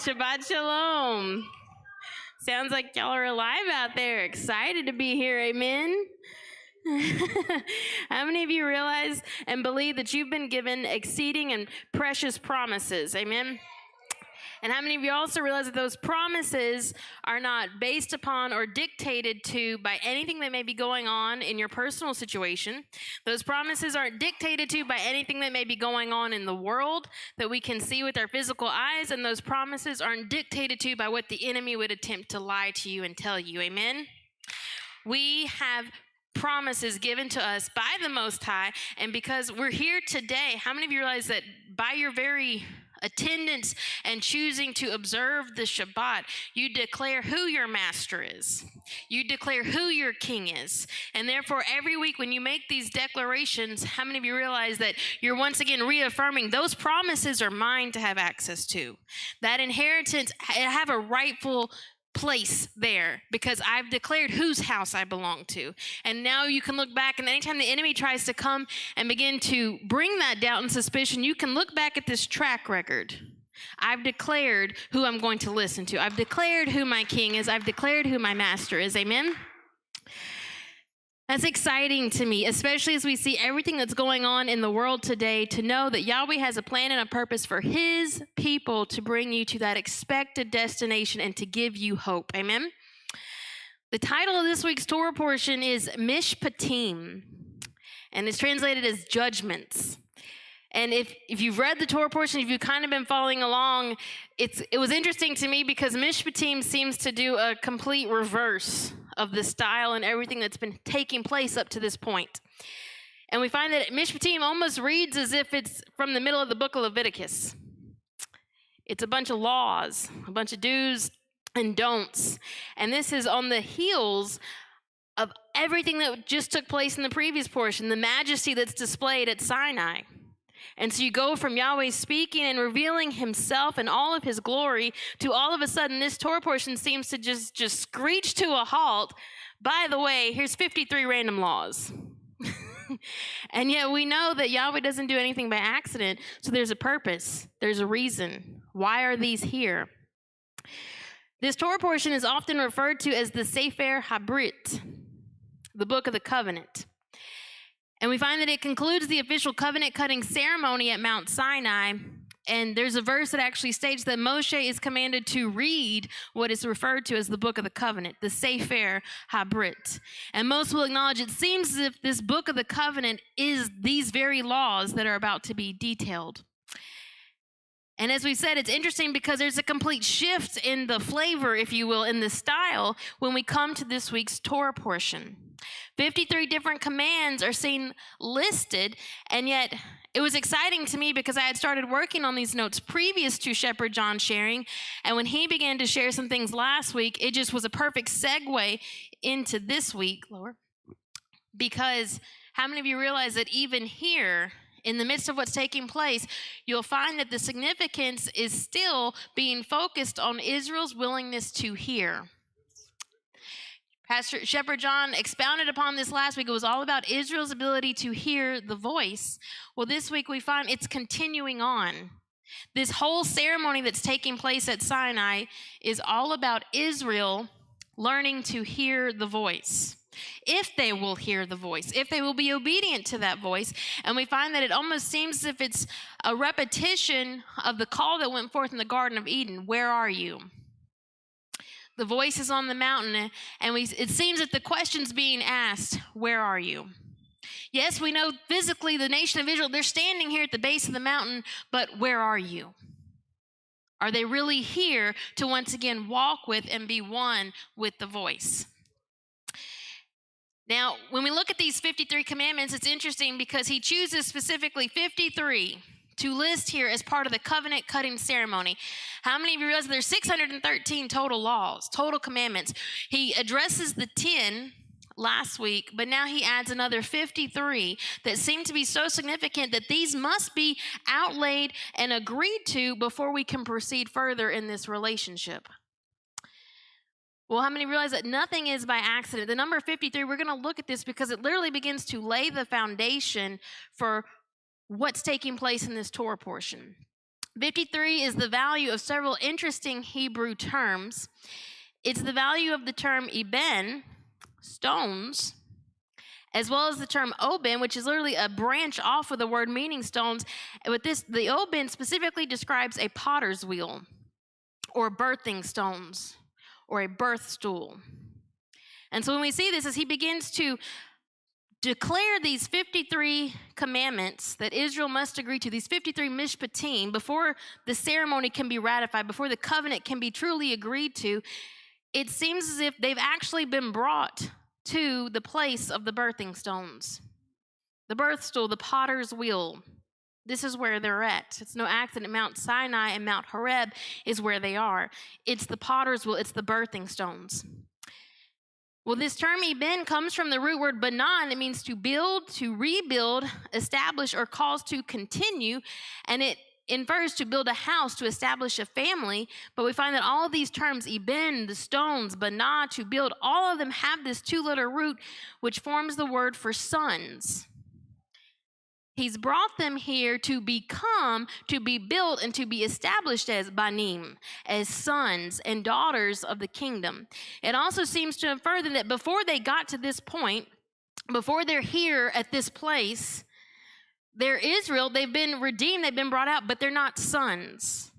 Shabbat Shalom. Sounds like y'all are alive out there, excited to be here, amen? How many of you realize and believe that you've been given exceeding and precious promises, amen? And how many of you also realize that those promises are not based upon or dictated to by anything that may be going on in your personal situation? Those promises aren't dictated to by anything that may be going on in the world that we can see with our physical eyes, and those promises aren't dictated to by what the enemy would attempt to lie to you and tell you, amen? We have promises given to us by the Most High, and because we're here today, how many of you realize that by your very attendance and choosing to observe the Shabbat, you declare who your master is. You declare who your king is. And therefore, every week when you make these declarations, how many of you realize that you're once again reaffirming those promises are mine to have access to? That inheritance, I have a rightful place there because I've declared whose house I belong to. And now you can look back, and anytime the enemy tries to come and begin to bring that doubt and suspicion, you can look back at this track record. I've declared who I'm going to listen to. I've declared who my king is. I've declared who my master is. Amen? That's exciting to me, especially as we see everything that's going on in the world today, to know that Yahweh has a plan and a purpose for his people to bring you to that expected destination and to give you hope. Amen? The title of this week's Torah portion is Mishpatim, and it's translated as judgments. And if you've read the Torah portion, if you've kind of been following along, it was interesting to me because Mishpatim seems to do a complete reverse of the style and everything that's been taking place up to this point. And we find that Mishpatim almost reads as if it's from the middle of the book of Leviticus. It's a bunch of laws, a bunch of do's and don'ts. And this is on the heels of everything that just took place in the previous portion, the majesty that's displayed at Sinai. And so you go from Yahweh speaking and revealing himself and all of his glory to all of a sudden this Torah portion seems to just screech to a halt. By the way, here's 53 random laws. And yet we know that Yahweh doesn't do anything by accident. So there's a purpose. There's a reason. Why are these here? This Torah portion is often referred to as the Sefer HaBrit, the Book of the Covenant. And we find that it concludes the official covenant-cutting ceremony at Mount Sinai. And there's a verse that actually states that Moshe is commanded to read what is referred to as the Book of the Covenant, the Sefer HaBrit. And most will acknowledge it seems as if this Book of the Covenant is these very laws that are about to be detailed. And as we said, it's interesting because there's a complete shift in the flavor, if you will, in the style when we come to this week's Torah portion. 53 different commands are seen listed, and yet it was exciting to me because I had started working on these notes previous to Shepherd John sharing, and when he began to share some things last week, it just was a perfect segue into this week, Lord, because how many of you realize that even here, in the midst of what's taking place, you'll find that the significance is still being focused on Israel's willingness to hear. Pastor Shepherd John expounded upon this last week. It was all about Israel's ability to hear the voice. Well, this week we find it's continuing on. This whole ceremony that's taking place at Sinai is all about Israel learning to hear the voice. If they will hear the voice, if they will be obedient to that voice. And we find that it almost seems as if it's a repetition of the call that went forth in the Garden of Eden. Where are you? The voice is on the mountain, and it seems that the question's being asked, where are you? Yes, we know physically the nation of Israel, they're standing here at the base of the mountain, but where are you? Are they really here to once again walk with and be one with the voice? Now, when we look at these 53 commandments, it's interesting because he chooses specifically 53 to list here as part of the covenant cutting ceremony. How many of you realize there's 613 total laws, total commandments? He addresses the 10 last week, but now he adds another 53 that seem to be so significant that these must be outlaid and agreed to before we can proceed further in this relationship. Well, how many realize that nothing is by accident? The number 53, we're going to look at this because it literally begins to lay the foundation for what's taking place in this Torah portion. 53 is the value of several interesting Hebrew terms. It's the value of the term eben, stones, as well as the term oben, which is literally a branch off of the word meaning stones. With this, the oben specifically describes a potter's wheel, or birthing stones, or a birth stool. And so when we see this, as he begins to declare these 53 commandments that Israel must agree to, these 53 Mishpatim, before the ceremony can be ratified, before the covenant can be truly agreed to, it seems as if they've actually been brought to the place of the birthing stones. The birth stool, the potter's wheel. This is where they're at. It's no accident. Mount Sinai and Mount Horeb is where they are. It's the potter's wheel. It's the birthing stones. Well, this term eben comes from the root word banan. It means to build, to rebuild, establish, or cause to continue. And it infers to build a house, to establish a family. But we find that all of these terms, eben, the stones, banah, to build, all of them have this two-letter root, which forms the word for sons. He's brought them here to become, to be built, and to be established as banim, as sons and daughters of the kingdom. It also seems to infer that before they got to this point, before they're here at this place, they're Israel, they've been redeemed, they've been brought out, but they're not sons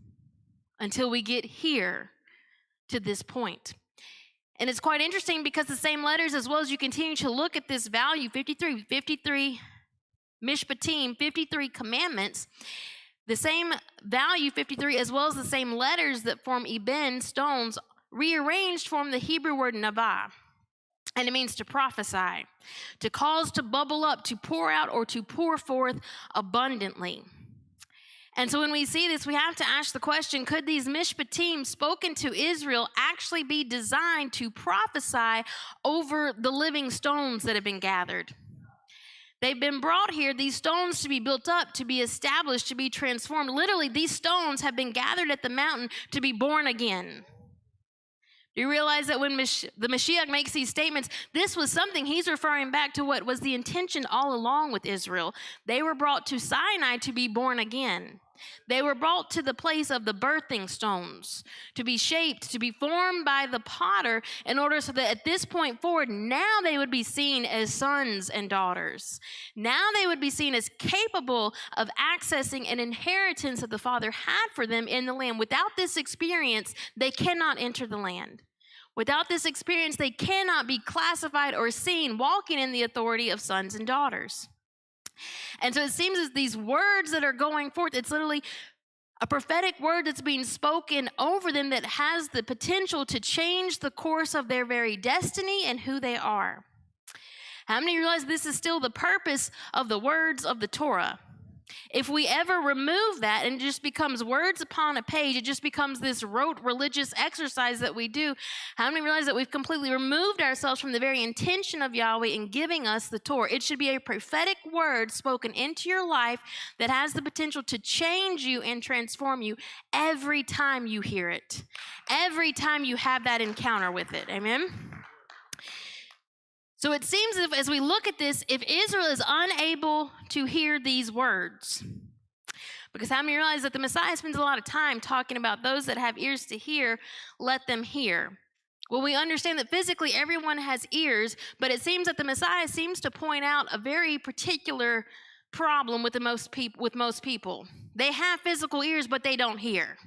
until we get here to this point. And it's quite interesting because the same letters, as well as you continue to look at this value, 53 Mishpatim, 53 commandments, the same value, 53, as well as the same letters that form eben, stones, rearranged form the Hebrew word nabah. And it means to prophesy, to cause to bubble up, to pour out, or to pour forth abundantly. And so when we see this, we have to ask the question, could these Mishpatim spoken to Israel actually be designed to prophesy over the living stones that have been gathered? They've been brought here, these stones, to be built up, to be established, to be transformed. Literally, these stones have been gathered at the mountain to be born again. Do you realize that when the Mashiach makes these statements, this was something he's referring back to what was the intention all along with Israel. They were brought to Sinai to be born again. They were brought to the place of the birthing stones, to be shaped, to be formed by the potter, in order so that at this point forward, now they would be seen as sons and daughters. Now they would be seen as capable of accessing an inheritance that the Father had for them in the land. Without this experience, they cannot enter the land. Without this experience, they cannot be classified or seen walking in the authority of sons and daughters. And so it seems as these words that are going forth, it's literally a prophetic word that's being spoken over them that has the potential to change the course of their very destiny and who they are. How many realize this is still the purpose of the words of the Torah? If we ever remove that and it just becomes words upon a page, it just becomes this rote religious exercise that we do. How many realize that we've completely removed ourselves from the very intention of Yahweh in giving us the Torah? It should be a prophetic word spoken into your life that has the potential to change you and transform you every time you hear it, every time you have that encounter with it. Amen? So it seems as we look at this, if Israel is unable to hear these words, because how many realize that the Messiah spends a lot of time talking about those that have ears to hear, let them hear. Well, we understand that physically everyone has ears, but it seems that the Messiah seems to point out a very particular problem with most people. They have physical ears, but they don't hear.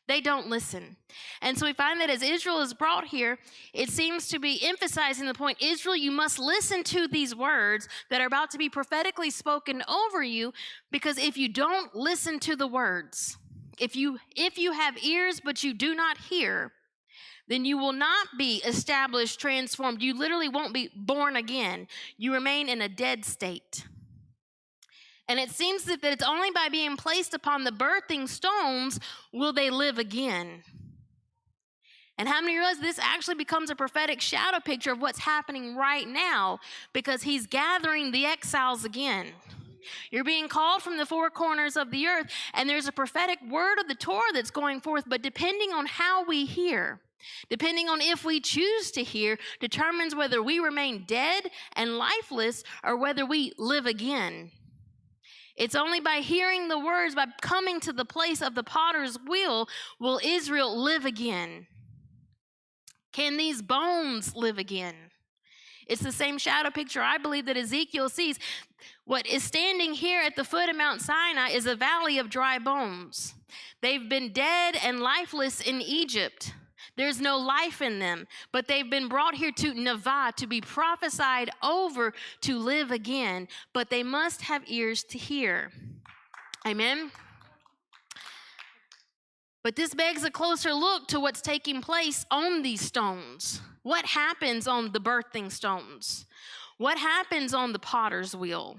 They don't listen. And so we find that as Israel is brought here, it seems to be emphasizing the point, Israel, you must listen to these words that are about to be prophetically spoken over you, because if you don't listen to the words, if you have ears but you do not hear, then you will not be established, transformed. You literally won't be born again. You remain in a dead state. And it seems that it's only by being placed upon the birthing stones will they live again. And how many realize this actually becomes a prophetic shadow picture of what's happening right now, because he's gathering the exiles again. You're being called from the four corners of the earth, and there's a prophetic word of the Torah that's going forth, but depending on how we hear, depending on if we choose to hear, determines whether we remain dead and lifeless or whether we live again. It's only by hearing the words, by coming to the place of the potter's wheel, will Israel live again. Can these bones live again? It's the same shadow picture I believe that Ezekiel sees. What is standing here at the foot of Mount Sinai is a valley of dry bones. They've been dead and lifeless in Egypt. There's no life in them, but they've been brought here to Nevah to be prophesied over to live again, but they must have ears to hear. Amen? But this begs a closer look to what's taking place on these stones. What happens on the birthing stones? What happens on the potter's wheel?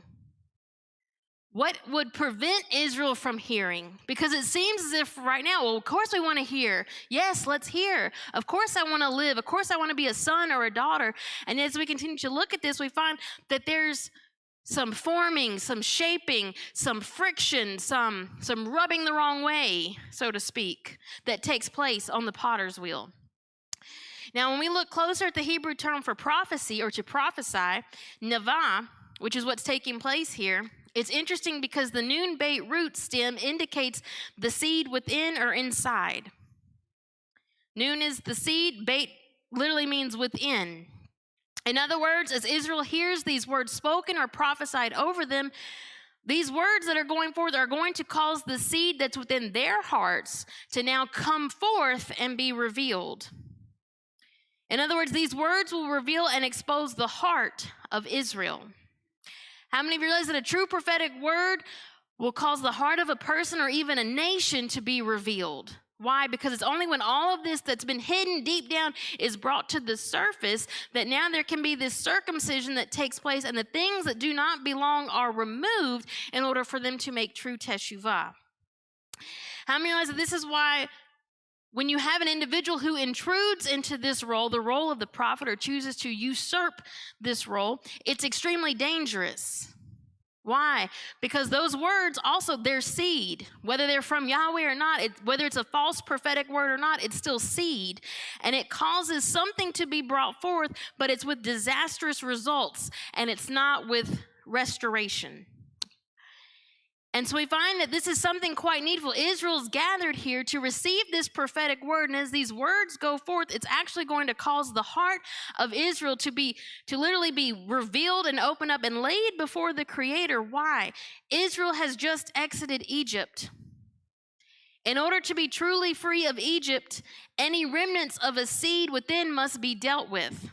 What would prevent Israel from hearing? Because it seems as if right now, well, of course we want to hear. Yes, let's hear. Of course I want to live. Of course I want to be a son or a daughter. And as we continue to look at this, we find that there's some forming, some shaping, some friction, some rubbing the wrong way, so to speak, that takes place on the potter's wheel. Now, when we look closer at the Hebrew term for prophecy or to prophesy, Nevah, which is what's taking place here, it's interesting because the nun beit root stem indicates the seed within or inside. Nun is the seed, beit literally means within. In other words, as Israel hears these words spoken or prophesied over them, these words that are going forth are going to cause the seed that's within their hearts to now come forth and be revealed. In other words, these words will reveal and expose the heart of Israel. How many of you realize that a true prophetic word will cause the heart of a person or even a nation to be revealed? Why? Because it's only when all of this that's been hidden deep down is brought to the surface that now there can be this circumcision that takes place, and the things that do not belong are removed in order for them to make true teshuvah. How many realize that this is why when you have an individual who intrudes into this role, the role of the prophet, or chooses to usurp this role, it's extremely dangerous. Why? Because those words also, they're seed. Whether they're from Yahweh or not, whether it's a false prophetic word or not, it's still seed. And it causes something to be brought forth, but it's with disastrous results, and it's not with restoration. And so we find that this is something quite needful. Israel's gathered here to receive this prophetic word, and as these words go forth, it's actually going to cause the heart of Israel to literally be revealed and opened up and laid before the Creator. Why? Israel has just exited Egypt. In order to be truly free of Egypt, any remnants of a seed within must be dealt with.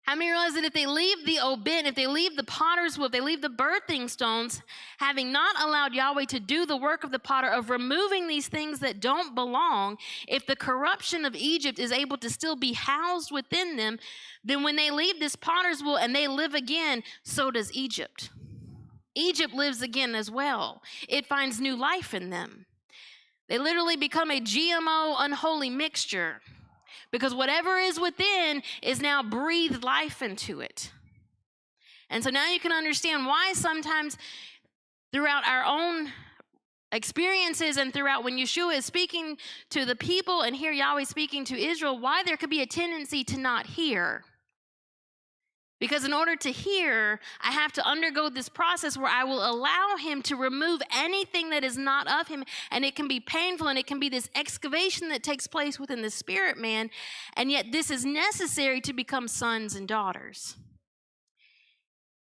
How many realize that if they leave the obit, if they leave the potter's wheel, if they leave the birthing stones, having not allowed Yahweh to do the work of the potter of removing these things that don't belong, if the corruption of Egypt is able to still be housed within them, then when they leave this potter's wheel and they live again, so does Egypt. Egypt lives again as well. It finds new life in them. They literally become a GMO unholy mixture. Because whatever is within is now breathed life into it. And so now you can understand why sometimes throughout our own experiences and throughout when Yeshua is speaking to the people and here Yahweh speaking to Israel, why there could be a tendency to not hear. Because in order to hear, I have to undergo this process where I will allow him to remove anything that is not of him. And it can be painful, and it can be this excavation that takes place within the spirit man. And yet this is necessary to become sons and daughters.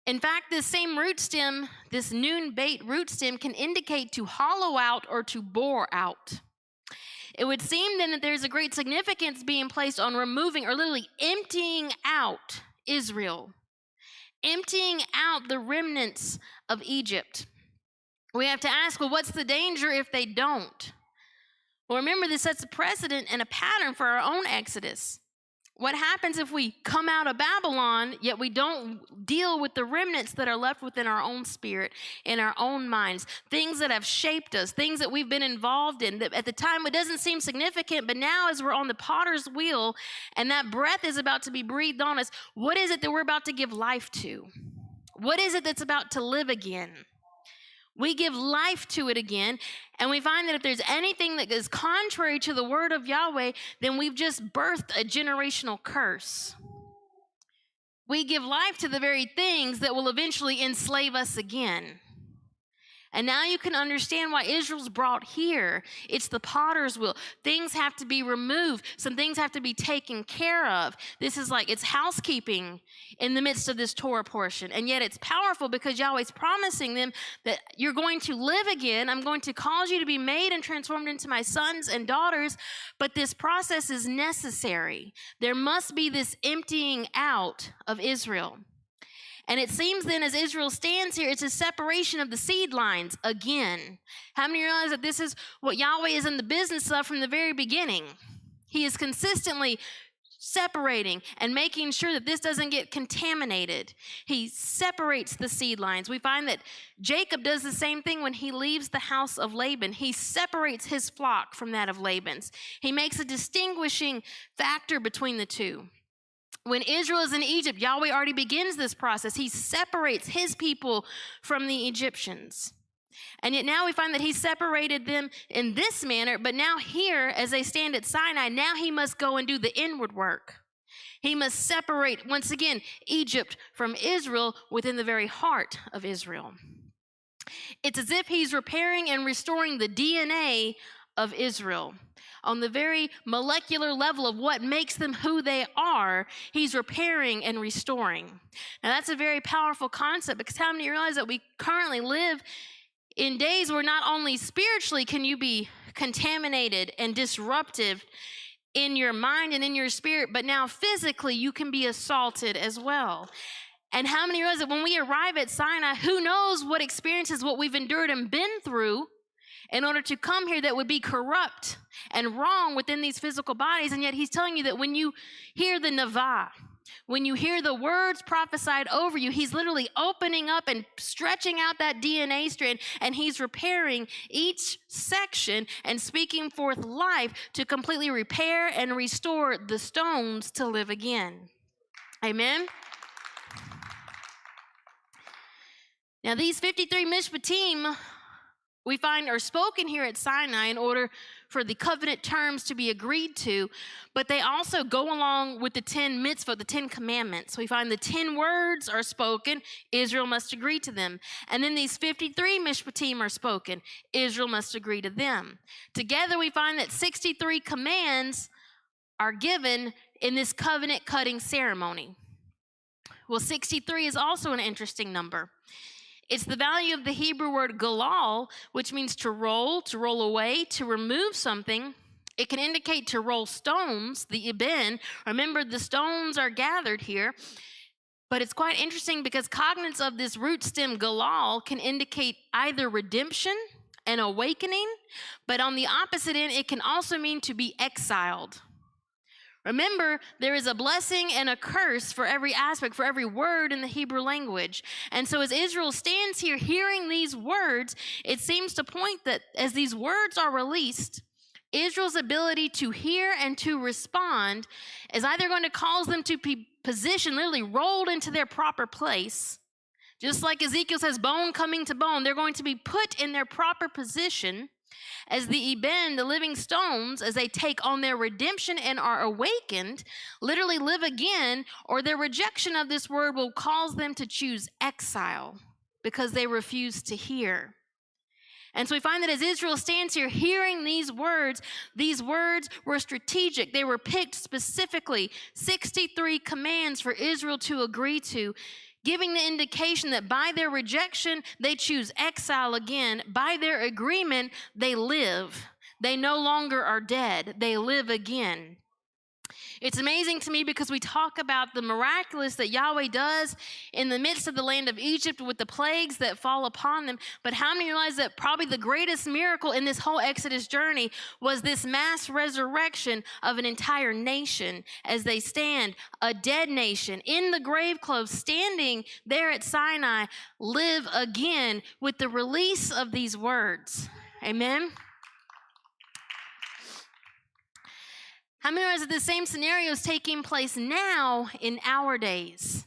In fact, this same root stem, this nun beit root stem, can indicate to hollow out or to bore out. It would seem then that there's a great significance being placed on removing or literally emptying out Israel, emptying out the remnants of Egypt. We have to ask, well, what's the danger if they don't? Well, remember, this sets a precedent and a pattern for our own exodus. What happens if we come out of Babylon, yet we don't deal with the remnants that are left within our own spirit, in our own minds, things that have shaped us, things that we've been involved in, that at the time it doesn't seem significant, but now as we're on the potter's wheel and that breath is about to be breathed on us, what is it that we're about to give life to? What is it that's about to live again? We give life to it again, and we find that if there's anything that is contrary to the word of Yahweh, then we've just birthed a generational curse. we give life to the very things that will eventually enslave us again. And now you can understand why Israel's brought here. It's the potter's wheel. Things have to be removed. Some things have to be taken care of. This is like, it's housekeeping in the midst of this Torah portion. And yet it's powerful because Yahweh's promising them that you're going to live again. I'm going to cause you to be made and transformed into my sons and daughters. But this process is necessary. There must be this emptying out of Israel. And it seems then as Israel stands here, it's a separation of the seed lines again. How many realize that this is what Yahweh is in the business of from the very beginning? He is consistently separating and making sure that this doesn't get contaminated. He separates the seed lines. We find that Jacob does the same thing when he leaves the house of Laban. He separates his flock from that of Laban's. He makes a distinguishing factor between the two. When Israel is in Egypt, Yahweh already begins this process. He separates his people from the Egyptians. And yet now we find that he separated them in this manner, but now here, as they stand at Sinai, now he must go and do the inward work. He must separate, once again, Egypt from Israel within the very heart of Israel. It's as if he's repairing and restoring the DNA of Israel. On the very molecular level of what makes them who they are, he's repairing and restoring. Now that's a very powerful concept, because how many realize that we currently live in days where not only spiritually can you be contaminated and disruptive in your mind and in your spirit, but now physically you can be assaulted as well. And how many realize that when we arrive at Sinai, who knows what experiences, what we've endured and been through in order to come here that would be corrupt and wrong within these physical bodies. And yet he's telling you that when you hear the Navah, when you hear the words prophesied over you, he's literally opening up and stretching out that DNA strand, and he's repairing each section and speaking forth life to completely repair and restore the stones to live again. Amen? Now these 53 Mishpatim we find are spoken here at Sinai in order for the covenant terms to be agreed to, but they also go along with the 10 mitzvot, the 10 commandments. We find the 10 words are spoken, Israel must agree to them. And then these 53 Mishpatim are spoken, Israel must agree to them. Together we find that 63 commands are given in this covenant cutting ceremony. Well, 63 is also an interesting number. It's the value of the Hebrew word galal, which means to roll away, to remove something. It can indicate to roll stones, the ibn. Remember, the stones are gathered here. But it's quite interesting because cognates of this root stem galal can indicate either redemption and awakening, but on the opposite end, it can also mean to be exiled. Remember, there is a blessing and a curse for every aspect, for every word in the Hebrew language. And so as Israel stands here hearing these words, it seems to point that as these words are released, Israel's ability to hear and to respond is either going to cause them to be positioned, literally rolled into their proper place. Just like Ezekiel says, bone coming to bone, they're going to be put in their proper position as the Eben, the living stones, as they take on their redemption and are awakened, literally live again, or their rejection of this word will cause them to choose exile because they refuse to hear. And so we find that as Israel stands here hearing these words were strategic. They were picked specifically, 63 commands for Israel to agree to, giving the indication that by their rejection, they choose exile again. By their agreement, they live. They no longer are dead. They live again. It's amazing to me because we talk about the miraculous that Yahweh does in the midst of the land of Egypt with the plagues that fall upon them. But how many realize that probably the greatest miracle in this whole Exodus journey was this mass resurrection of an entire nation as they stand, a dead nation in the grave clothes, standing there at Sinai, live again with the release of these words. Amen. How many realize that the same scenario is taking place now in our days?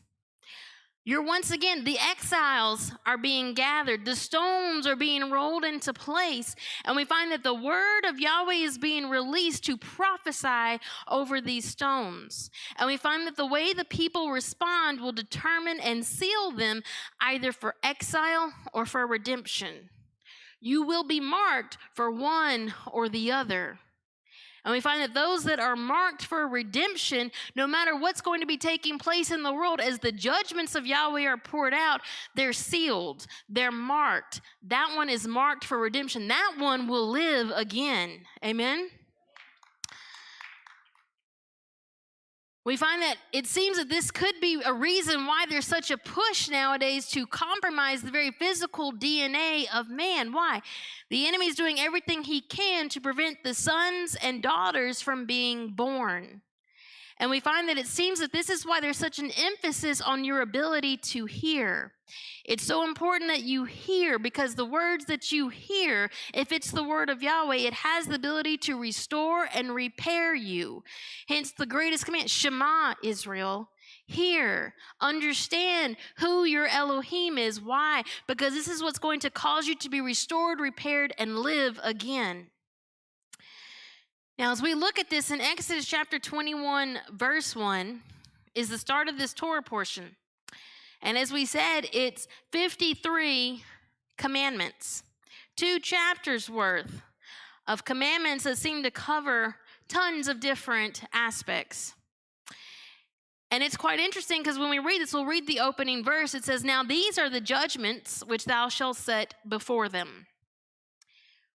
You're once again, the exiles are being gathered. The stones are being rolled into place. And we find that the word of Yahweh is being released to prophesy over these stones. And we find that the way the people respond will determine and seal them either for exile or for redemption. You will be marked for one or the other. And we find that those that are marked for redemption, no matter what's going to be taking place in the world, as the judgments of Yahweh are poured out, they're sealed, they're marked. That one is marked for redemption. That one will live again. Amen? We find that it seems that this could be a reason why there's such a push nowadays to compromise the very physical DNA of man. Why? The enemy is doing everything he can to prevent the sons and daughters from being born. And we find that it seems that this is why there's such an emphasis on your ability to hear. It's so important that you hear, because the words that you hear, if it's the word of Yahweh, it has the ability to restore and repair you. Hence the greatest command, Shema Israel, hear, understand who your Elohim is. Why? Because this is what's going to cause you to be restored, repaired, and live again. Now, as we look at this in Exodus chapter 21, verse 1, is the start of this Torah portion. And as we said, it's 53 commandments, 2 chapters worth of commandments that seem to cover tons of different aspects. And it's quite interesting because when we read this, we'll read the opening verse. It says, "Now these are the judgments which thou shalt set before them."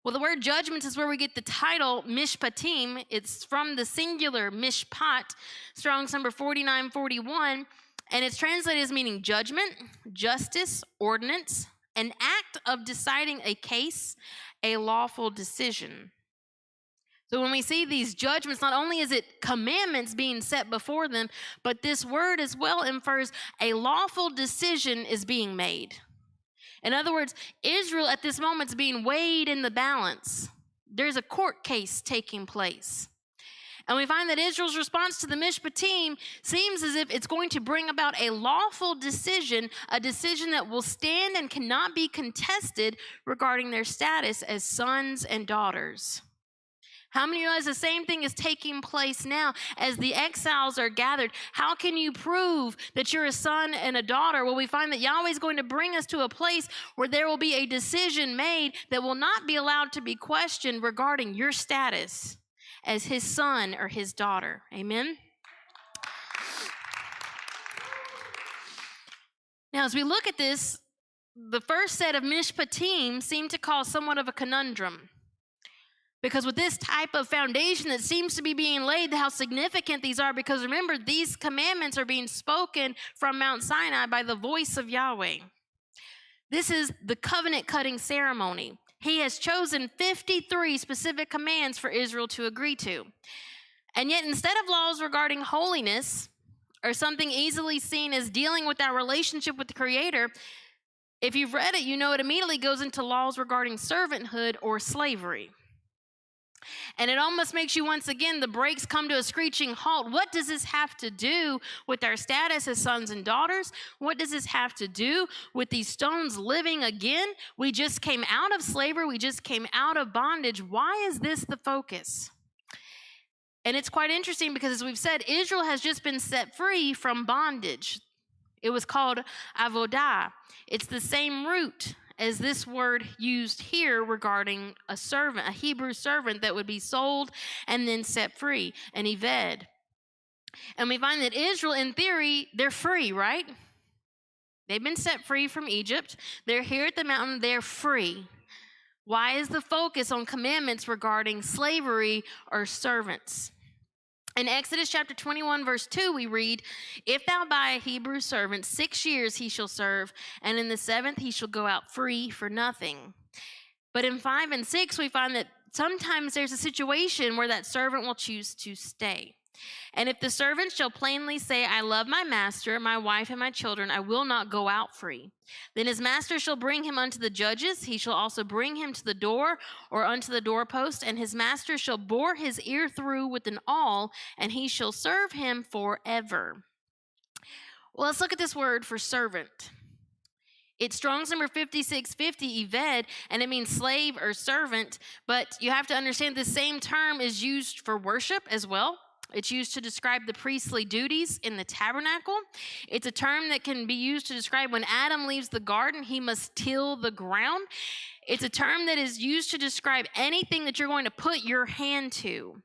Well, the word judgments is where we get the title Mishpatim. It's from the singular Mishpat, Strong's number 4941, and it's translated as meaning judgment, justice, ordinance, an act of deciding a case, a lawful decision. So when we see these judgments, not only is it commandments being set before them, but this word as well infers a lawful decision is being made. In other words, Israel at this moment is being weighed in the balance. There's a court case taking place. And we find that Israel's response to the Mishpatim seems as if it's going to bring about a lawful decision, a decision that will stand and cannot be contested regarding their status as sons and daughters. How many realize the same thing is taking place now as the exiles are gathered? How can you prove that you're a son and a daughter? Well, we find that Yahweh is going to bring us to a place where there will be a decision made that will not be allowed to be questioned regarding your status as his son or his daughter. Amen? Now, as we look at this, the first set of Mishpatim seem to cause somewhat of a conundrum. Because with this type of foundation that seems to be being laid, how significant these are, because remember, these commandments are being spoken from Mount Sinai by the voice of Yahweh. This is the covenant-cutting ceremony. He has chosen 53 specific commands for Israel to agree to. And yet, instead of laws regarding holiness, or something easily seen as dealing with our relationship with the Creator, if you've read it, you know it immediately goes into laws regarding servanthood or slavery. And it almost makes you, once again, the brakes come to a screeching halt. What does this have to do with our status as sons and daughters? What does this have to do with these stones living again? We just came out of slavery. We just came out of bondage. Why is this the focus? And it's quite interesting because, as we've said, Israel has just been set free from bondage. It was called avodah. It's the same root as this word used here regarding a servant, a Hebrew servant that would be sold and then set free, an eved. And we find that Israel, in theory, they're free, right? They've been set free from Egypt. They're here at the mountain. They're free. Why is the focus on commandments regarding slavery or servants? In Exodus chapter 21, verse 2, we read, "If thou buy a Hebrew servant, 6 years he shall serve, and in the 7th he shall go out free for nothing." But in 5 and 6, we find that sometimes there's a situation where that servant will choose to stay. "And if the servant shall plainly say, I love my master, my wife, and my children, I will not go out free. Then his master shall bring him unto the judges. He shall also bring him to the door or unto the doorpost, and his master shall bore his ear through with an awl, and he shall serve him forever." Well, let's look at this word for servant. It's Strong's number 5650, Eved, and it means slave or servant, but you have to understand the same term is used for worship as well. It's used to describe the priestly duties in the tabernacle. It's a term that can be used to describe when Adam leaves the garden, he must till the ground. It's a term that is used to describe anything that you're going to put your hand to.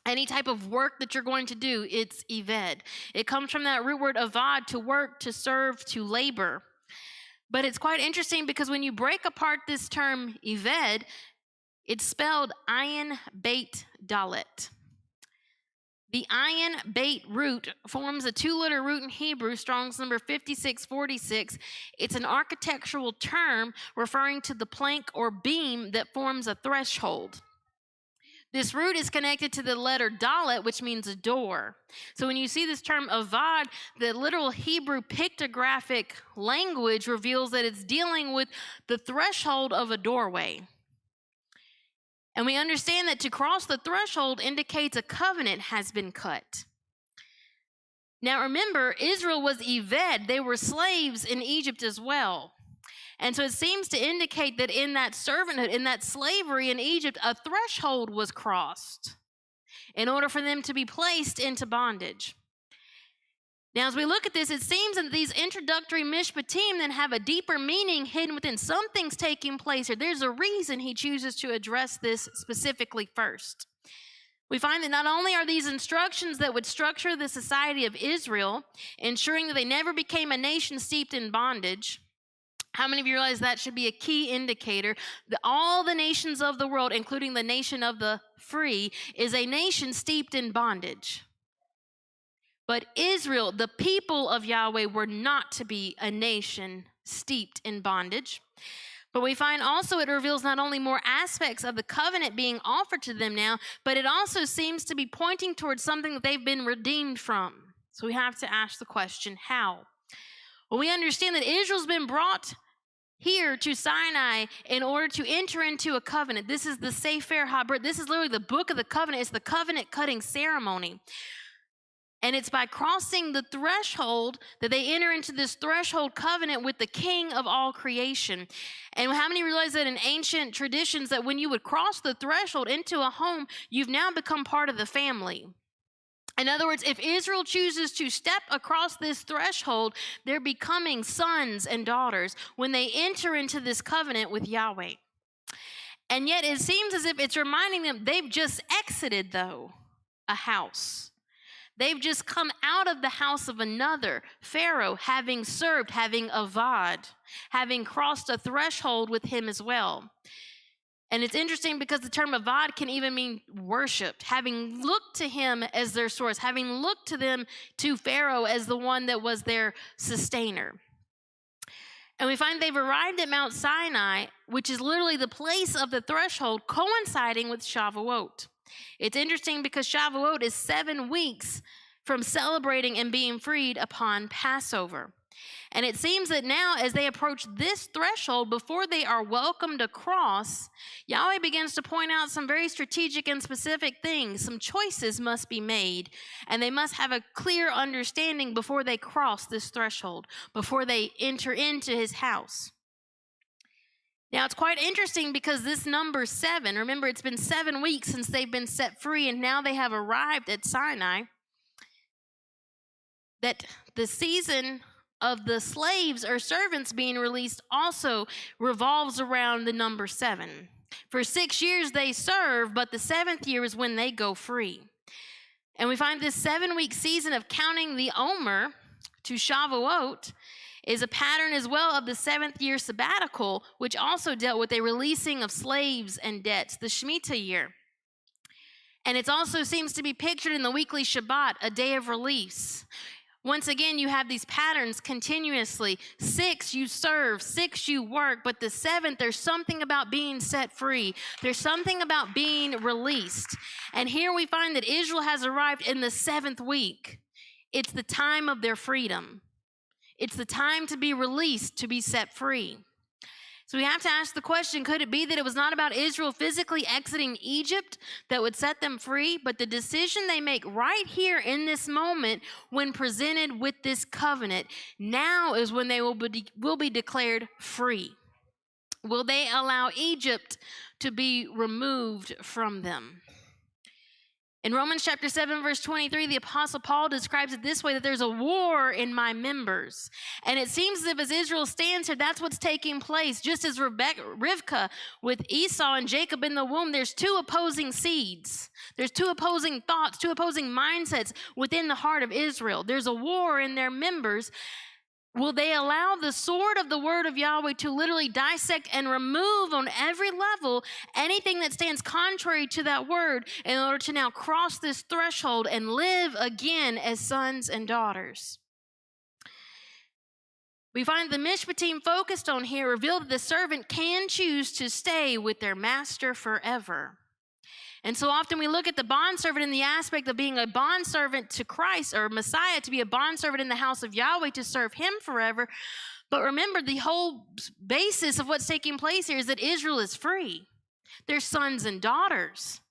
Any type of work that you're going to do, it's Eved. It comes from that root word avad, to work, to serve, to labor. But it's quite interesting because when you break apart this term Eved, it's spelled ayin beit dalet. The ayin beit root forms a two-letter root in Hebrew, Strong's number 5646. It's an architectural term referring to the plank or beam that forms a threshold. This root is connected to the letter dalet, which means a door. So when you see this term avad, the literal Hebrew pictographic language reveals that it's dealing with the threshold of a doorway. And we understand that to cross the threshold indicates a covenant has been cut. Now remember, Israel was Eved. They were slaves in Egypt as well. And so it seems to indicate that in that servanthood, in that slavery in Egypt, a threshold was crossed in order for them to be placed into bondage. Now, as we look at this, it seems that these introductory Mishpatim then have a deeper meaning hidden within. Something's taking place here. There's a reason he chooses to address this specifically first. We find that not only are these instructions that would structure the society of Israel, ensuring that they never became a nation steeped in bondage. How many of you realize that should be a key indicator that all the nations of the world, including the nation of the free, is a nation steeped in bondage? But Israel, the people of Yahweh, were not to be a nation steeped in bondage. But we find also it reveals not only more aspects of the covenant being offered to them now, but it also seems to be pointing towards something that they've been redeemed from. So we have to ask the question, how? Well, we understand that Israel's been brought here to Sinai in order to enter into a covenant. This is the Sefer HaBrit. This is literally the book of the covenant. It's the covenant cutting ceremony. And it's by crossing the threshold that they enter into this threshold covenant with the King of all creation. And how many realize that in ancient traditions that when you would cross the threshold into a home, you've now become part of the family? In other words, if Israel chooses to step across this threshold, they're becoming sons and daughters when they enter into this covenant with Yahweh. And yet it seems as if it's reminding them they've just exited, though, a house. They've just come out of the house of another, Pharaoh, having served, having avad, having crossed a threshold with him as well. And it's interesting because the term avad can even mean worshipped, having looked to him as their source, having looked to Pharaoh as the one that was their sustainer. And we find they've arrived at Mount Sinai, which is literally the place of the threshold, coinciding with Shavuot. It's interesting because Shavuot is 7 weeks from celebrating and being freed upon Passover. And it seems that now as they approach this threshold, before they are welcomed across, Yahweh begins to point out some very strategic and specific things. Some choices must be made, and they must have a clear understanding before they cross this threshold, before they enter into his house. Now, it's quite interesting because this number 7, remember, it's been 7 weeks since they've been set free, and now they have arrived at Sinai, that the season of the slaves or servants being released also revolves around the number 7. For 6 years they serve, but the 7th year is when they go free. And we find this 7-week season of counting the Omer to Shavuot is a pattern as well of the 7th year sabbatical, which also dealt with a releasing of slaves and debts, the Shemitah year. And it also seems to be pictured in the weekly Shabbat, a day of release. Once again, you have these patterns continuously. 6, you serve. 6, you work. But the 7th, there's something about being set free. There's something about being released. And here we find that Israel has arrived in the 7th week. It's the time of their freedom. It's the time to be released, to be set free. So we have to ask the question, could it be that it was not about Israel physically exiting Egypt that would set them free, but the decision they make right here in this moment when presented with this covenant, now is when they will be declared free? Will they allow Egypt to be removed from them? In Romans chapter 7, verse 23, the Apostle Paul describes it this way, that there's a war in my members. And it seems as if as Israel stands here, that's what's taking place. Just as Rivkah with Esau and Jacob in the womb, there's two opposing seeds. There's two opposing thoughts, two opposing mindsets within the heart of Israel. There's a war in their members. Will they allow the sword of the word of Yahweh to literally dissect and remove on every level anything that stands contrary to that word in order to now cross this threshold and live again as sons and daughters? We find the Mishpatim focused on here reveal that the servant can choose to stay with their master forever. And so often we look at the bondservant in the aspect of being a bondservant to Christ or Messiah, to be a bondservant in the house of Yahweh, to serve him forever. But remember, the whole basis of what's taking place here is that Israel is free. They're sons and daughters.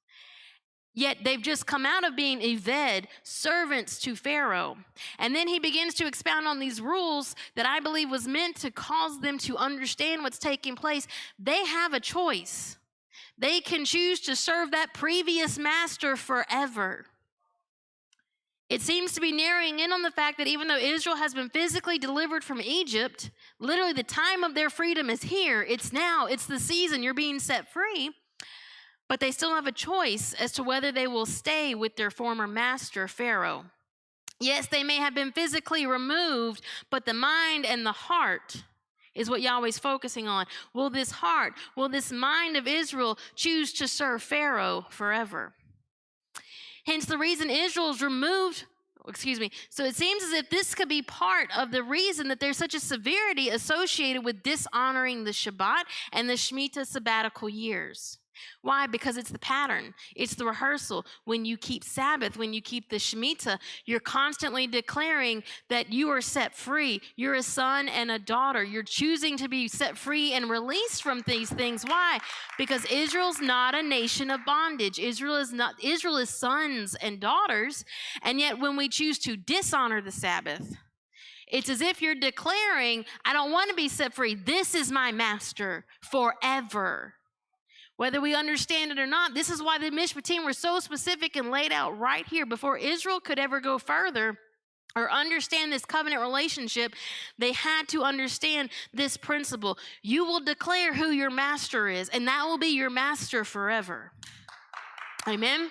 Yet they've just come out of being eved, servants to Pharaoh. And then he begins to expound on these rules that I believe was meant to cause them to understand what's taking place. They have a choice. They can choose to serve that previous master forever. It seems to be narrowing in on the fact that even though Israel has been physically delivered from Egypt, literally the time of their freedom is here. It's now. It's the season. You're being set free. But they still have a choice as to whether they will stay with their former master, Pharaoh. Yes, they may have been physically removed, but the mind and the heart is what Yahweh's focusing on. Will this heart, will this mind of Israel choose to serve Pharaoh forever? Hence the reason Israel's removed, so it seems as if this could be part of the reason that there's such a severity associated with dishonoring the Shabbat and the Shemitah sabbatical years. Why? Because it's the pattern. It's the rehearsal. When you keep Sabbath, when you keep the Shemitah, you're constantly declaring that you are set free. You're a son and a daughter. You're choosing to be set free and released from these things. Why? Because Israel's not a nation of bondage. Israel is sons and daughters. And yet when we choose to dishonor the Sabbath, it's as if you're declaring, I don't want to be set free. This is my master forever. Whether we understand it or not, this is why the Mishpatim were so specific and laid out right here. Before Israel could ever go further or understand this covenant relationship, they had to understand this principle. You will declare who your master is, and that will be your master forever. Amen?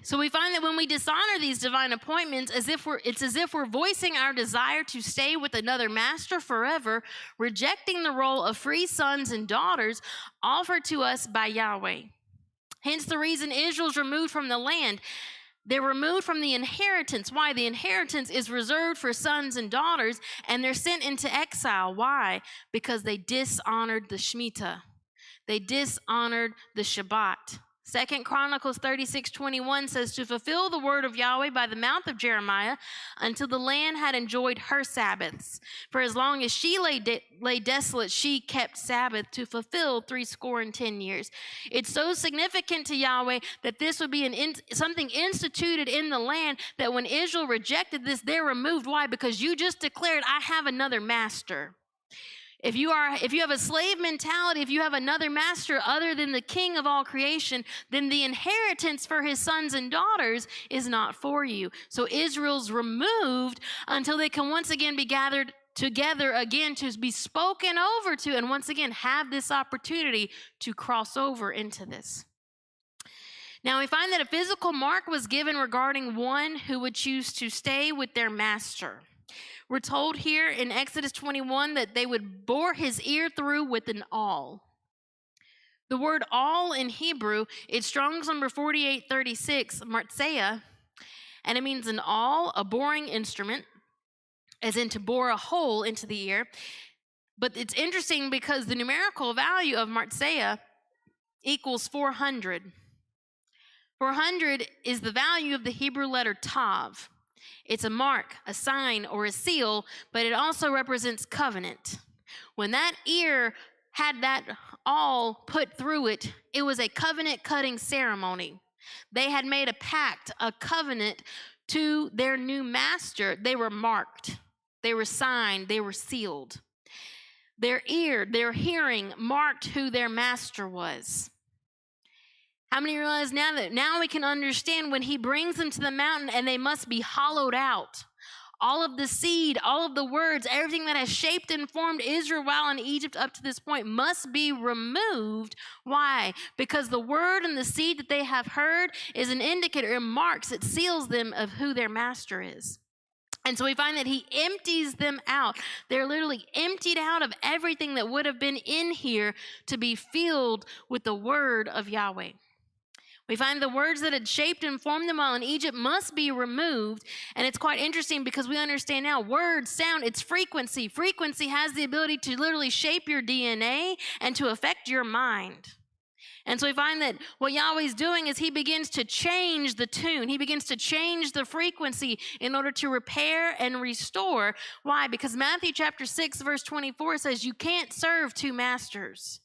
So we find that when we dishonor these divine appointments, it's as if we're voicing our desire to stay with another master forever, rejecting the role of free sons and daughters offered to us by Yahweh. Hence the reason Israel's removed from the land. They're removed from the inheritance. Why? The inheritance is reserved for sons and daughters, and they're sent into exile. Why? Because they dishonored the Shemitah. They dishonored the Shabbat. 2 Chronicles 36:21 says, to fulfill the word of Yahweh by the mouth of Jeremiah until the land had enjoyed her Sabbaths. For as long as she lay desolate, she kept Sabbath to fulfill 70 years. It's so significant to Yahweh that this would be something instituted in the land, that when Israel rejected this, they're removed. Why? Because you just declared, I have another master. If you have a slave mentality, if you have another master other than the king of all creation, then the inheritance for his sons and daughters is not for you. So Israel's removed until they can once again be gathered together again to be spoken over to, and once again have this opportunity to cross over into this. Now we find that a physical mark was given regarding one who would choose to stay with their master. We're told here in Exodus 21 that they would bore his ear through with an awl. The word awl in Hebrew, it's Strong's number 4836, martseah, and it means an awl, a boring instrument, as in to bore a hole into the ear. But it's interesting because the numerical value of martseah equals 400. 400 is the value of the Hebrew letter tav. It's a mark, a sign, or a seal, but it also represents covenant. When that ear had that all put through it, it was a covenant cutting ceremony. They had made a pact, a covenant to their new master. They were marked, they were signed, they were sealed. Their ear, their hearing marked who their master was. How many realize now we can understand when he brings them to the mountain and they must be hollowed out? All of the seed, all of the words, everything that has shaped and formed Israel while in Egypt up to this point must be removed. Why? Because the word and the seed that they have heard is an indicator, it marks, it seals them of who their master is. And so we find that he empties them out. They're literally emptied out of everything that would have been in here to be filled with the word of Yahweh. We find the words that had shaped and formed them while in Egypt must be removed. And it's quite interesting because we understand now words, sound, it's frequency. Frequency has the ability to literally shape your DNA and to affect your mind. And so we find that what Yahweh's doing is he begins to change the tune. He begins to change the frequency in order to repair and restore. Why? Because Matthew chapter 6, verse 24 says, you can't serve two masters.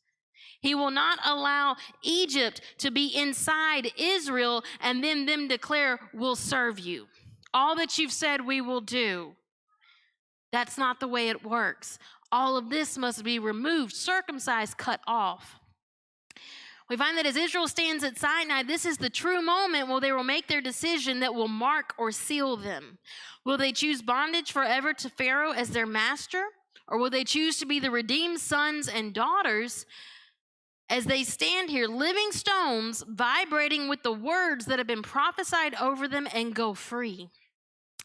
He will not allow Egypt to be inside Israel and then them declare, we'll serve you. All that you've said we will do. That's not the way it works. All of this must be removed, circumcised, cut off. We find that as Israel stands at Sinai, this is the true moment where they will make their decision that will mark or seal them. Will they choose bondage forever to Pharaoh as their master? Or will they choose to be the redeemed sons and daughters as they stand here, living stones, vibrating with the words that have been prophesied over them and go free?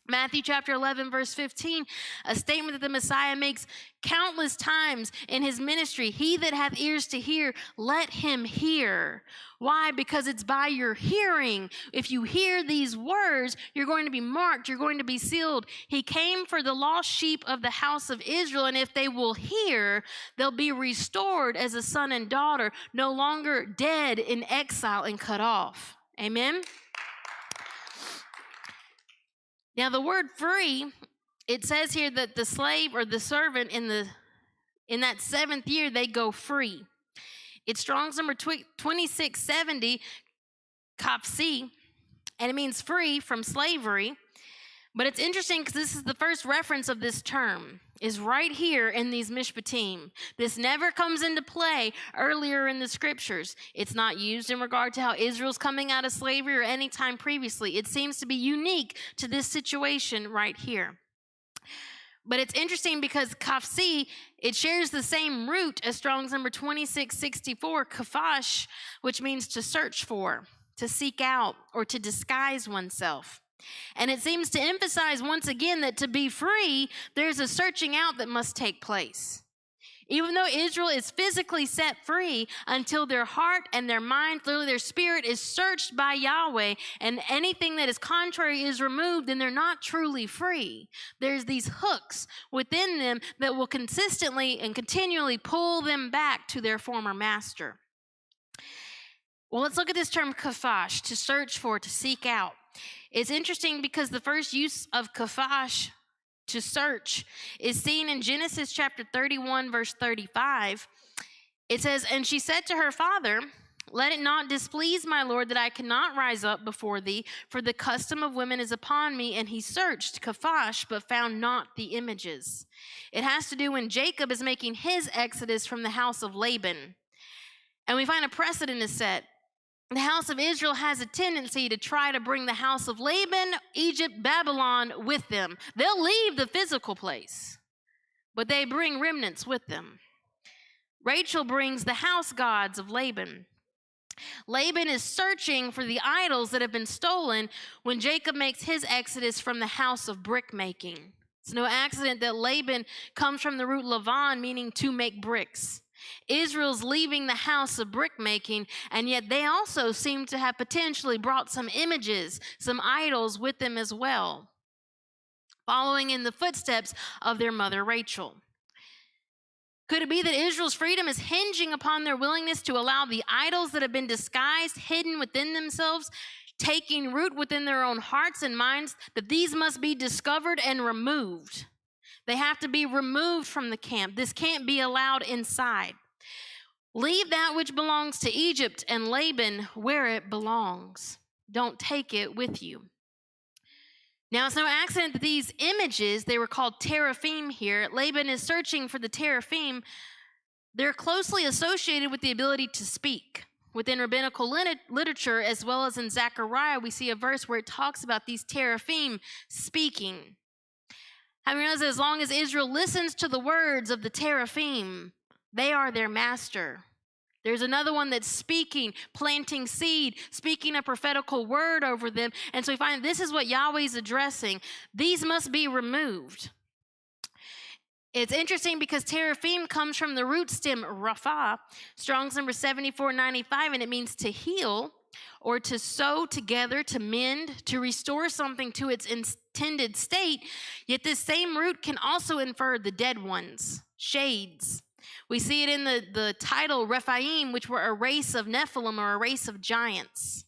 Matthew chapter 11, verse 15, a statement that the Messiah makes countless times in his ministry. He that hath ears to hear, let him hear. Why? Because it's by your hearing. If you hear these words, you're going to be marked, you're going to be sealed. He came for the lost sheep of the house of Israel, and if they will hear, they'll be restored as a son and daughter, no longer dead in exile and cut off. Amen? Now, the word free, it says here that the slave or the servant in that 7th year, they go free. It's Strong's number 2670, kapsi, and it means free from slavery. But it's interesting because this is the first reference of this term, is right here in these Mishpatim. This never comes into play earlier in the scriptures. It's not used in regard to how Israel's coming out of slavery or any time previously. It seems to be unique to this situation right here. But it's interesting because kafsi, it shares the same root as Strong's number 2664, kafash, which means to search for, to seek out, or to disguise oneself. And it seems to emphasize once again that to be free, there's a searching out that must take place. Even though Israel is physically set free, until their heart and their mind, literally their spirit, is searched by Yahweh, and anything that is contrary is removed, then they're not truly free. There's these hooks within them that will consistently and continually pull them back to their former master. Well, let's look at this term kafash, to search for, to seek out. It's interesting because the first use of kafash, to search, is seen in Genesis chapter 31, verse 35. It says, and she said to her father, let it not displease my Lord that I cannot rise up before thee, for the custom of women is upon me. And he searched kafash, but found not the images. It has to do when Jacob is making his exodus from the house of Laban. And we find a precedent is set. The house of Israel has a tendency to try to bring the house of Laban, Egypt, Babylon with them. They'll leave the physical place, but they bring remnants with them. Rachel brings the house gods of Laban. Laban is searching for the idols that have been stolen when Jacob makes his exodus from the house of brick making. It's no accident that Laban comes from the root Lavan, meaning to make bricks. Israel's leaving the house of brick making, and yet they also seem to have potentially brought some images, some idols with them as well, following in the footsteps of their mother Rachel. Could it be that Israel's freedom is hinging upon their willingness to allow the idols that have been disguised, hidden within themselves, taking root within their own hearts and minds, that these must be discovered and removed? They have to be removed from the camp. This can't be allowed inside. Leave that which belongs to Egypt and Laban where it belongs. Don't take it with you. Now, it's no accident that these images, they were called teraphim here. Laban is searching for the teraphim. They're closely associated with the ability to speak. Within rabbinical literature, as well as in Zechariah, we see a verse where it talks about these teraphim speaking. How many knows that as long as Israel listens to the words of the teraphim, they are their master? There's another one that's speaking, planting seed, speaking a prophetical word over them. And so we find this is what Yahweh's addressing. These must be removed. It's interesting because teraphim comes from the root stem rapha, Strong's number 7495, and it means to heal or to sew together, to mend, to restore something to its intended state. Yet this same root can also infer the dead ones, shades. We see it in the title Rephaim, which were a race of Nephilim or a race of giants.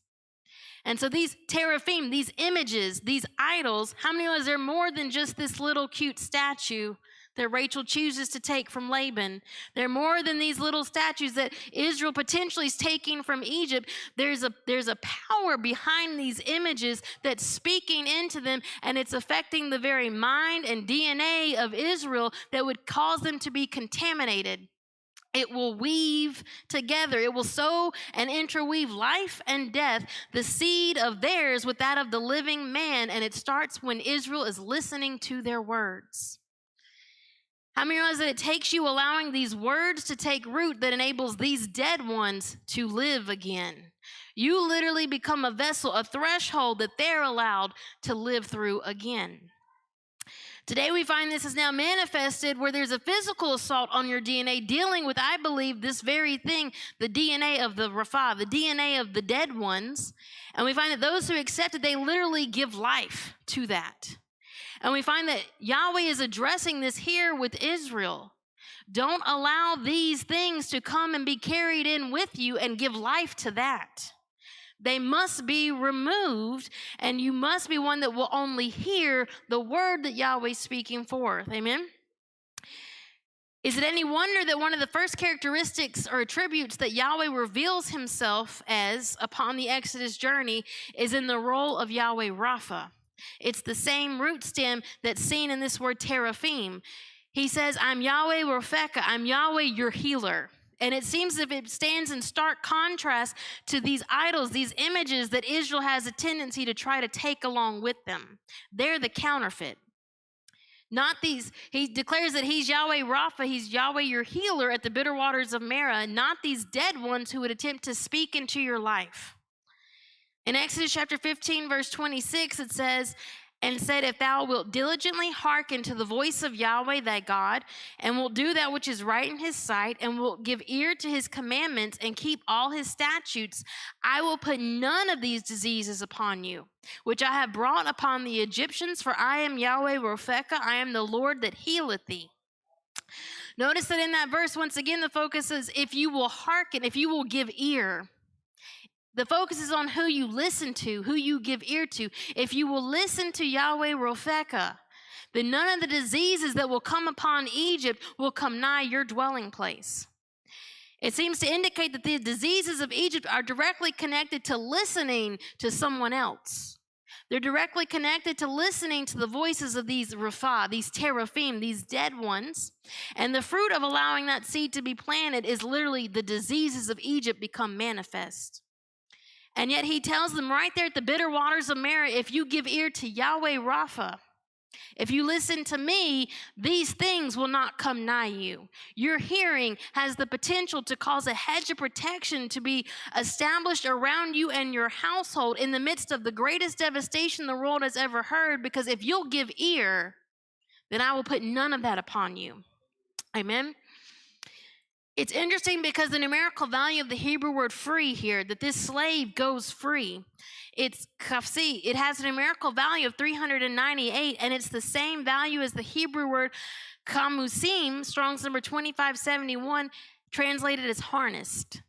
And so these teraphim, these images, these idols, how many is there more than just this little cute statue that Rachel chooses to take from Laban? They're more than these little statues that Israel potentially is taking from Egypt. There's a power behind these images that's speaking into them, and it's affecting the very mind and DNA of Israel that would cause them to be contaminated. It will weave together. It will sow and interweave life and death, the seed of theirs with that of the living man, and it starts when Israel is listening to their words. How many realize that it takes you allowing these words to take root that enables these dead ones to live again? You literally become a vessel, a threshold that they're allowed to live through again. Today we find this is now manifested where there's a physical assault on your DNA dealing with, I believe, this very thing, the DNA of the Rapha, the DNA of the dead ones. And we find that those who accept it, they literally give life to that. And we find that Yahweh is addressing this here with Israel. Don't allow these things to come and be carried in with you and give life to that. They must be removed, and you must be one that will only hear the word that Yahweh is speaking forth. Amen? Is it any wonder that one of the first characteristics or attributes that Yahweh reveals himself as upon the Exodus journey is in the role of Yahweh Rapha? It's the same root stem that's seen in this word teraphim. He says, I'm Yahweh Ropheka, I'm Yahweh your healer. And it seems as if it stands in stark contrast to these idols, these images that Israel has a tendency to try to take along with them. They're the counterfeit. Not these. He declares that he's Yahweh Rapha, he's Yahweh your healer at the bitter waters of Merah, not these dead ones who would attempt to speak into your life. In Exodus chapter 15, verse 26, it says, and said, if thou wilt diligently hearken to the voice of Yahweh thy God, and wilt do that which is right in his sight, and wilt give ear to his commandments, and keep all his statutes, I will put none of these diseases upon you, which I have brought upon the Egyptians, for I am Yahweh Ropheka, I am the Lord that healeth thee. Notice that in that verse, once again, the focus is if you will hearken, if you will give ear. The focus is on who you listen to, who you give ear to. If you will listen to Yahweh Ropheka, then none of the diseases that will come upon Egypt will come nigh your dwelling place. It seems to indicate that the diseases of Egypt are directly connected to listening to someone else. They're directly connected to listening to the voices of these Rapha, these teraphim, these dead ones. And the fruit of allowing that seed to be planted is literally the diseases of Egypt become manifest. And yet he tells them right there at the bitter waters of Merah, if you give ear to Yahweh Rapha, if you listen to me, these things will not come nigh you. Your hearing has the potential to cause a hedge of protection to be established around you and your household in the midst of the greatest devastation the world has ever heard, because if you'll give ear, then I will put none of that upon you. Amen? It's interesting because the numerical value of the Hebrew word free here, that this slave goes free, it's kafsi. It has a numerical value of 398, and it's the same value as the Hebrew word kamusim, Strong's number 2571, translated as harnessed,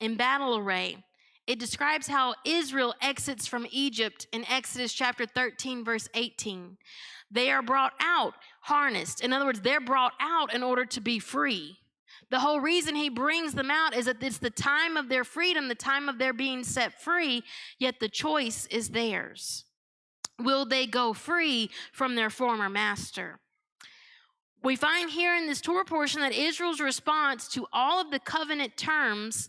in battle array. It describes how Israel exits from Egypt in Exodus chapter 13, verse 18. They are brought out harnessed. In other words, they're brought out in order to be free. The whole reason he brings them out is that it's the time of their freedom, the time of their being set free, yet the choice is theirs. Will they go free from their former master? We find here in this Torah portion that Israel's response to all of the covenant terms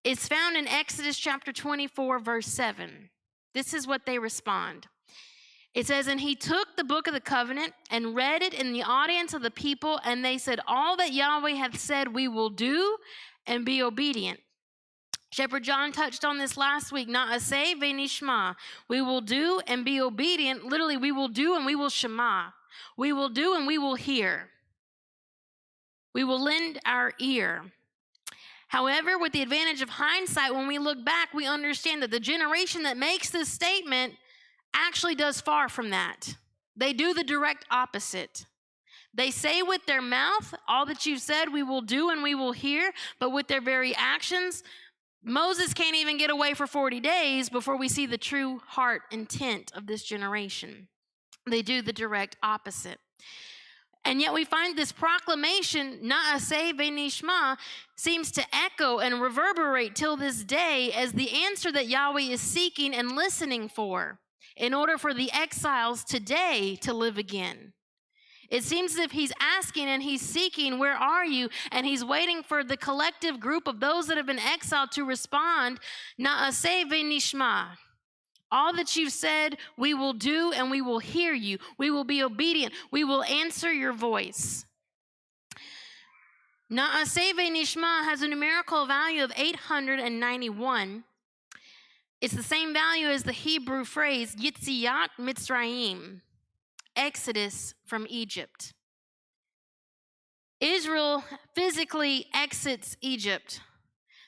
is found in Exodus chapter 24, verse 7. This is what they respond. It says, and he took the book of the covenant and read it in the audience of the people, and they said, all that Yahweh hath said we will do and be obedient. Shepherd John touched on this last week, na'aseh v'nishma. We will do and be obedient. Literally, we will do and we will shema. We will do and we will hear. We will lend our ear. However, with the advantage of hindsight, when we look back, we understand that the generation that makes this statement actually does far from that. They do the direct opposite. They say with their mouth, all that you've said we will do and we will hear, but with their very actions, Moses can't even get away for 40 days before we see the true heart intent of this generation. They do the direct opposite. And yet we find this proclamation, na'aseh v'nishma, seems to echo and reverberate till this day as the answer that Yahweh is seeking and listening for in order for the exiles today to live again. It seems as if he's asking and he's seeking, where are you? And he's waiting for the collective group of those that have been exiled to respond, na'aseh v'nishma. All that you've said, we will do and we will hear you. We will be obedient. We will answer your voice. Na'aseh v'nishma has a numerical value of 891. It's the same value as the Hebrew phrase, Yitziat Mitzrayim, Exodus from Egypt. Israel physically exits Egypt.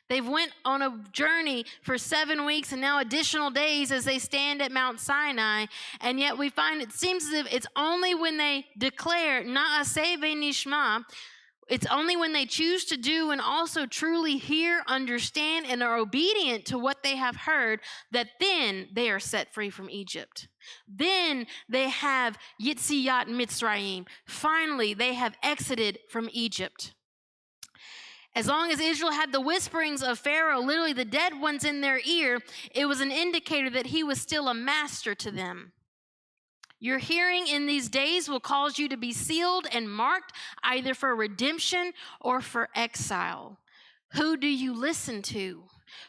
They've went on a journey for 7 weeks and now additional days as they stand at Mount Sinai. And yet we find it seems as if it's only when they declare na'aseh v'nishma, it's only when they choose to do and also truly hear, understand, and are obedient to what they have heard that then they are set free from Egypt. Then they have Yitziat Mitzrayim. Finally, they have exited from Egypt. As long as Israel had the whisperings of Pharaoh, literally the dead ones in their ear, it was an indicator that he was still a master to them. Your hearing in these days will cause you to be sealed and marked either for redemption or for exile. Who do you listen to?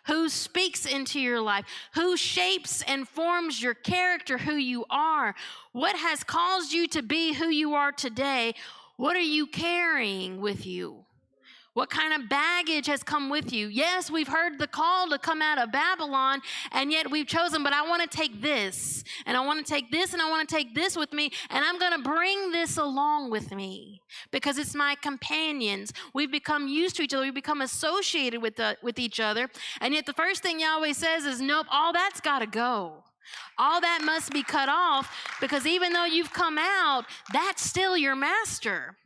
Who speaks into your life? Who shapes and forms your character, who you are? What has caused you to be who you are today? What are you carrying with you? What kind of baggage has come with you? Yes, we've heard the call to come out of Babylon, and yet we've chosen, but I want to take this, and I want to take this, and I want to take this with me, and I'm going to bring this along with me because it's my companions. We've become used to each other. We've become associated with each other, and yet the first thing Yahweh says is, nope, all that's got to go. All that must be cut off because even though you've come out, that's still your master.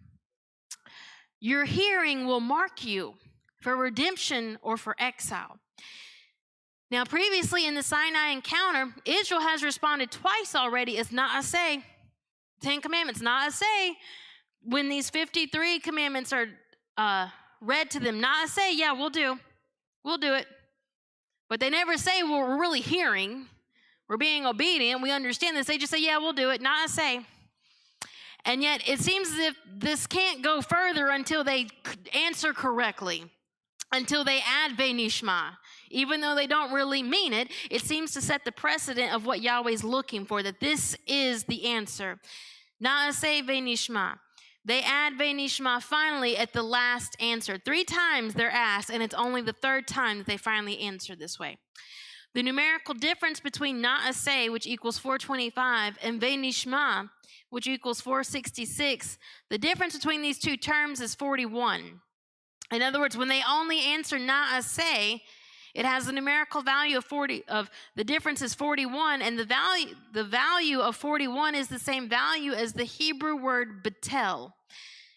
Your hearing will mark you for redemption or for exile. Now, previously in the Sinai encounter, Israel has responded twice already as na'aseh. 10 commandments, na'aseh. When these 53 commandments are read to them, na'aseh, yeah, we'll do it. But they never say, well, we're really hearing. We're being obedient. We understand this. They just say, yeah, we'll do it, na'aseh. And yet it seems as if this can't go further until they answer correctly, until they add v'nishma. Even though they don't really mean it, it seems to set the precedent of what Yahweh's looking for, that this is the answer. Na'aseh v'nishma. They add v'nishma finally at the last answer. 3 times they're asked, and it's only the 3rd time that they finally answer this way. The numerical difference between na'aseh, which equals 425, and v'nishma, which equals 466, the difference between these two terms is 41. In other words, when they only answer na'aseh, it has a numerical value of 40. The difference is 41, and the value of 41 is the same value as the Hebrew word betel.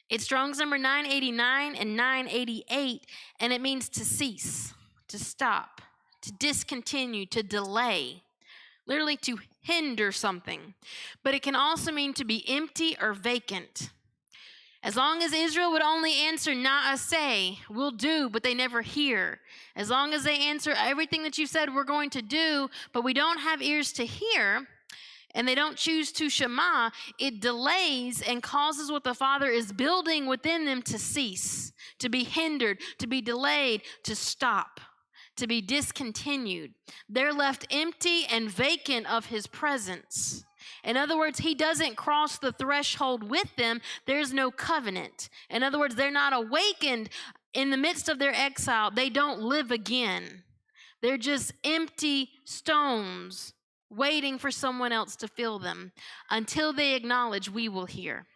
It's Strong's number 989 and 988, and it means to cease, to stop, to discontinue, to delay. Literally to hinder something. But it can also mean to be empty or vacant. As long as Israel would only answer, Na'aseh, we'll do, but they never hear. As long as they answer everything that you said we're going to do, but we don't have ears to hear, and they don't choose to Shema, it delays and causes what the Father is building within them to cease, to be hindered, to be delayed, to stop, to be discontinued. They're left empty and vacant of his presence. In other words, he doesn't cross the threshold with them. There's no covenant. In other words, they're not awakened in the midst of their exile. They don't live again. They're just empty stones waiting for someone else to fill them until they acknowledge we will hear.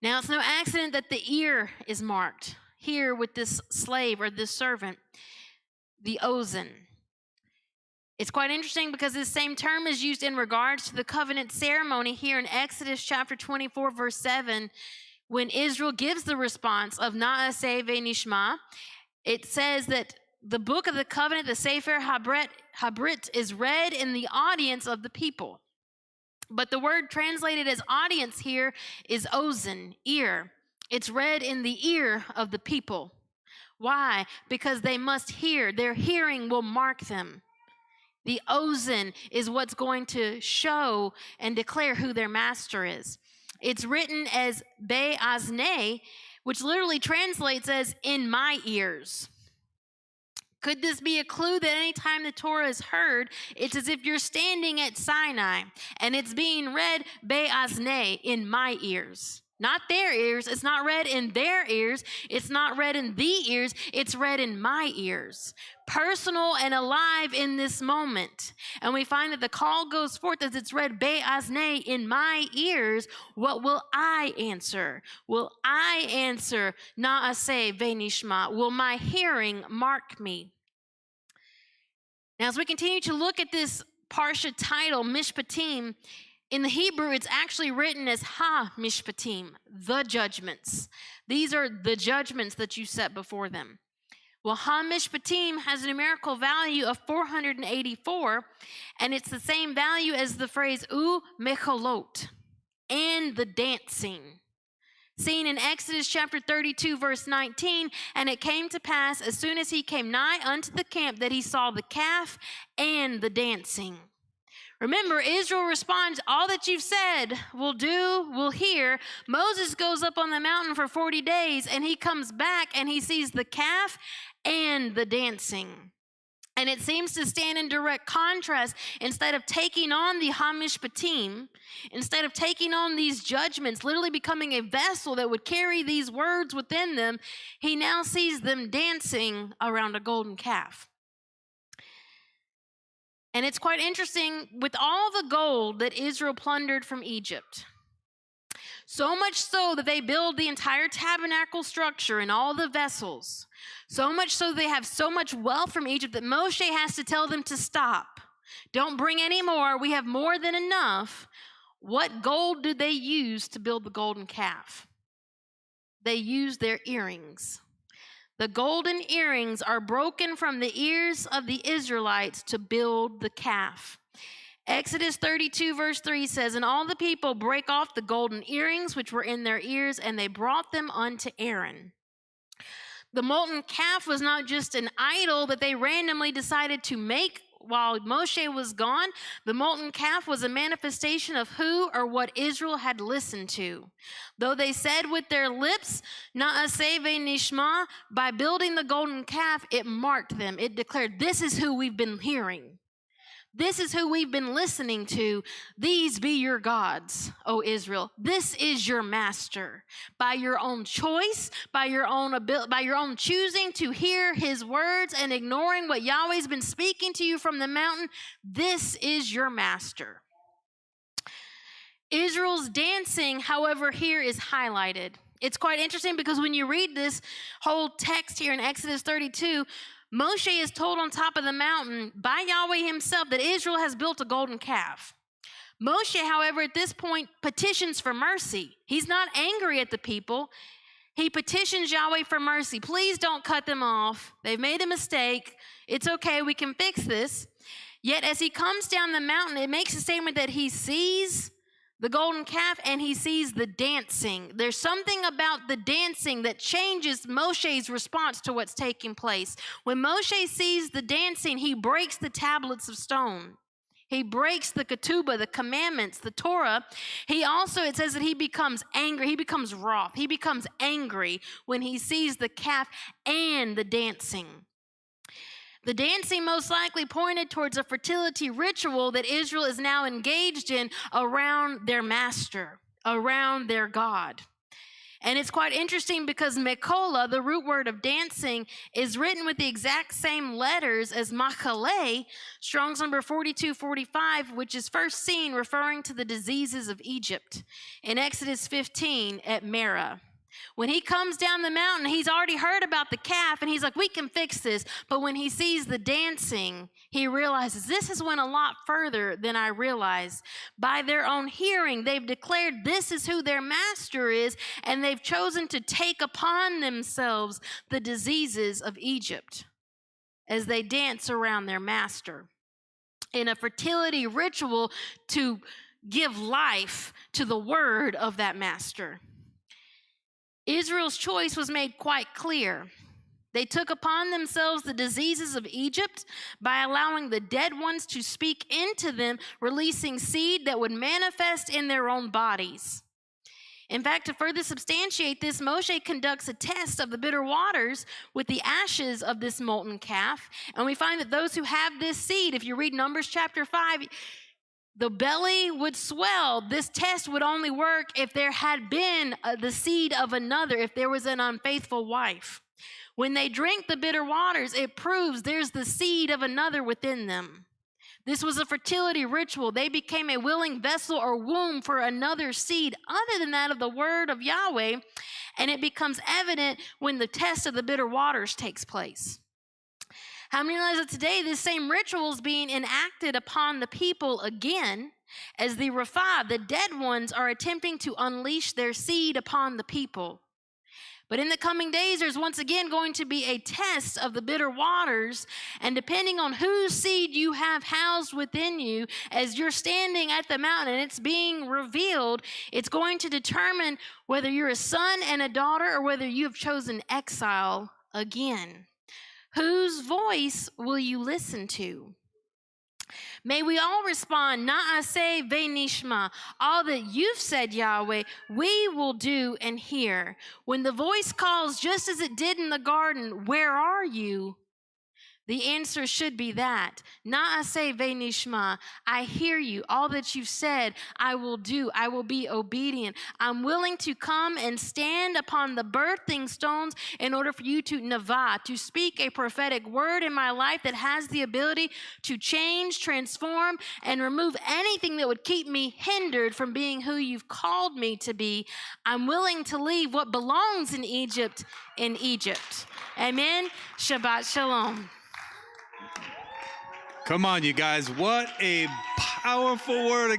Now, it's no accident that the ear is marked here with this slave or this servant, the ozen. It's quite interesting because this same term is used in regards to the covenant ceremony here in Exodus chapter 24, verse 7, when Israel gives the response of Na'aseh ve'nishma. It says that the book of the covenant, the Sefer Habrit, is read in the audience of the people. But the word translated as audience here is ozen, ear. It's read in the ear of the people. Why? Because they must hear. Their hearing will mark them. The ozen is what's going to show and declare who their master is. It's written as be'aznei, which literally translates as in my ears. Could this be a clue that anytime the Torah is heard, it's as if you're standing at Sinai and it's being read be'aznei, in my ears? Not their ears. It's not read in their ears. It's not read in the ears. It's read in my ears. Personal and alive in this moment. And we find that the call goes forth as it's read be'aznei, in my ears. What will I answer? Will I answer Na'aseh ve'nishma? Will my hearing mark me? Now, as we continue to look at this parsha title, Mishpatim, in the Hebrew, it's actually written as Ha-Mishpatim, the judgments. These are the judgments that you set before them. Well, Ha-Mishpatim has a numerical value of 484, and it's the same value as the phrase U-Mecholot, and the dancing. Seen in Exodus chapter 32, verse 19, and it came to pass as soon as he came nigh unto the camp that he saw the calf and the dancing. Remember, Israel responds, all that you've said, we'll do, we'll hear. Moses goes up on the mountain for 40 days, and he comes back, and he sees the calf and the dancing. And it seems to stand in direct contrast. Instead of taking on the Ha-Mishpatim, instead of taking on these judgments, literally becoming a vessel that would carry these words within them, he now sees them dancing around a golden calf. And it's quite interesting, with all the gold that Israel plundered from Egypt, so much so that they build the entire tabernacle structure and all the vessels, so much so they have so much wealth from Egypt that Moshe has to tell them to stop. Don't bring any more. We have more than enough. What gold did they use to build the golden calf? They used their earrings. The golden earrings are broken from the ears of the Israelites to build the calf. Exodus 32 verse 3 says, and all the people break off the golden earrings which were in their ears, and they brought them unto Aaron. The molten calf was not just an idol that they randomly decided to make while Moshe was gone. The molten calf was a manifestation of who or what Israel had listened to. Though they said with their lips, Na'aseh ve'nishma, by building the golden calf, it marked them. It declared, this is who we've been hearing. This is who we've been listening to. These be your gods, O Israel. This is your master. By your own choice, by your own choosing to hear his words and ignoring what Yahweh's been speaking to you from the mountain, this is your master. Israel's dancing, however, here is highlighted. It's quite interesting because when you read this whole text here in Exodus 32, Moshe is told on top of the mountain by Yahweh himself that Israel has built a golden calf. Moshe, however, at this point petitions for mercy. He's not angry at the people. He petitions Yahweh for mercy. Please don't cut them off. They've made a mistake. It's okay. We can fix this. Yet as he comes down the mountain, it makes a statement that he sees the golden calf, and he sees the dancing. There's something about the dancing that changes Moshe's response to what's taking place. When Moshe sees the dancing, he breaks the tablets of stone. He breaks the ketubah, the commandments, the Torah. He also, it says that he becomes angry. He becomes wroth. He becomes angry when he sees the calf and the dancing. The dancing most likely pointed towards a fertility ritual that Israel is now engaged in around their master, around their God. And it's quite interesting because Mekola, the root word of dancing, is written with the exact same letters as Machale, Strong's number 4245, which is first seen referring to the diseases of Egypt in Exodus 15 at Merah. When he comes down the mountain, he's already heard about the calf, and he's like, we can fix this. But when he sees the dancing, he realizes this has went a lot further than I realized. By their own hearing, they've declared this is who their master is, and they've chosen to take upon themselves the diseases of Egypt as they dance around their master in a fertility ritual to give life to the word of that master. Israel's choice was made quite clear. They took upon themselves the diseases of Egypt by allowing the dead ones to speak into them, releasing seed that would manifest in their own bodies. In fact, to further substantiate this, Moshe conducts a test of the bitter waters with the ashes of this molten calf. And we find that those who have this seed, if you read Numbers chapter 5, the belly would swell. This test would only work if there had been the seed of another, if there was an unfaithful wife. When they drink the bitter waters, it proves there's the seed of another within them. This was a fertility ritual. They became a willing vessel or womb for another seed other than that of the word of Yahweh, and it becomes evident when the test of the bitter waters takes place. How many realize that today this same ritual is being enacted upon the people again as the Rapha, the dead ones, are attempting to unleash their seed upon the people? But in the coming days, there's once again going to be a test of the bitter waters, and depending on whose seed you have housed within you, as you're standing at the mountain and it's being revealed, it's going to determine whether you're a son and a daughter or whether you have chosen exile again. Whose voice will you listen to? May we all respond, Na'aseh ve'nishma. All that you've said, Yahweh, we will do and hear. When the voice calls, just as it did in the garden, where are you? The answer should be that. Na'aseh ve'nishma. I hear you. All that you've said, I will do. I will be obedient. I'm willing to come and stand upon the birthing stones in order for you to navah, to speak a prophetic word in my life that has the ability to change, transform, and remove anything that would keep me hindered from being who you've called me to be. I'm willing to leave what belongs in Egypt. Amen. Shabbat shalom. Come on, you guys. What a powerful word of